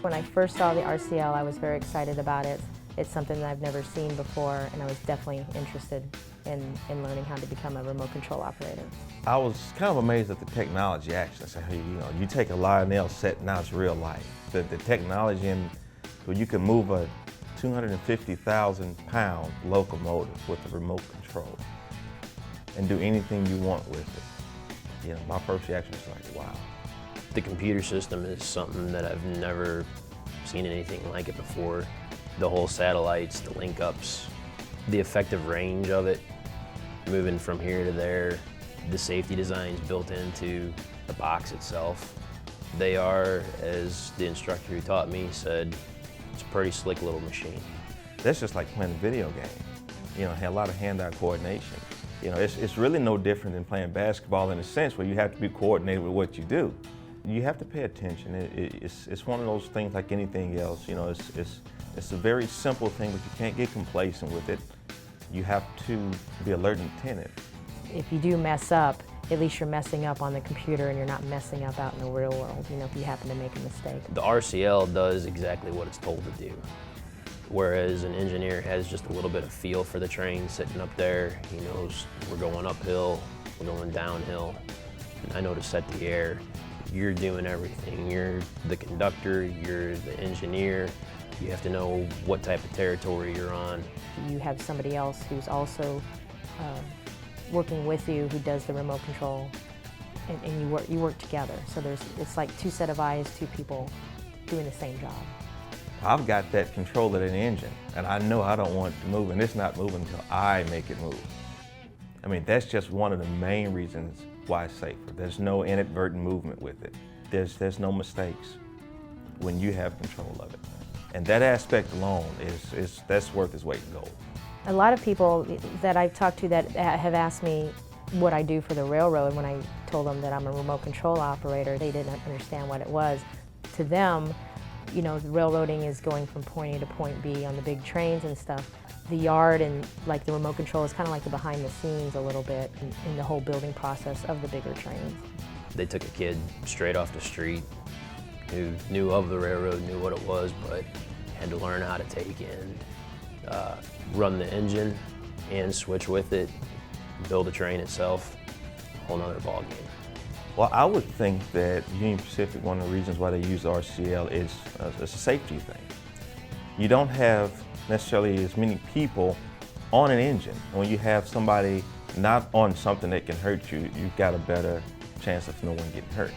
When I first saw the RCL, I was very excited about it. It's something that I've never seen before, and I was definitely interested in learning how to become a remote control operator. I was kind of amazed at the technology actually. I said, hey, you take a Lionel set, now it's real life. The technology where you can move a 250,000-pound locomotive with a remote control and do anything you want with it. My first reaction was like, wow. The computer system is something that I've never seen anything like it before. The whole satellites, the link-ups, the effective range of it, moving from here to there, the safety designs built into the box itself. They are, as the instructor who taught me said, it's a pretty slick little machine. That's just like playing a video game. A lot of hand-eye coordination. It's really no different than playing basketball in a sense where you have to be coordinated with what you do. You have to pay attention. It's one of those things like anything else. It's a very simple thing, but you can't get complacent with it. You have to be alert and attentive. If you do mess up, at least you're messing up on the computer and you're not messing up out in the real world, if you happen to make a mistake. The RCL does exactly what it's told to do, whereas an engineer has just a little bit of feel for the train sitting up there. He knows we're going uphill, we're going downhill, and I know to set the air. You're doing everything. You're the conductor, you're the engineer. You have to know what type of territory you're on. You have somebody else who's also working with you who does the remote control, and you work together. So it's like two set of eyes, two people doing the same job. I've got that control of an engine, and I know I don't want it to move, and it's not moving until I make it move. That's just one of the main reasons why it's safer. There's no inadvertent movement with it. There's no mistakes when you have control of it. And that aspect alone that's worth its weight in gold. A lot of people that I've talked to that have asked me what I do for the railroad, when I told them that I'm a remote control operator, they didn't understand what it was. To them, the railroading is going from point A to point B on the big trains and stuff. The yard and like the remote control is kind of like the behind the scenes a little bit in the whole building process of the bigger trains. They took a kid straight off the street who knew of the railroad, knew what it was, but had to learn how to take and run the engine and switch with it, build the train itself, a whole nother ballgame. Well, I would think that Union Pacific, one of the reasons why they use the RCL is a safety thing. You don't have necessarily as many people on an engine. When you have somebody not on something that can hurt you, you've got a better chance of no one getting hurt.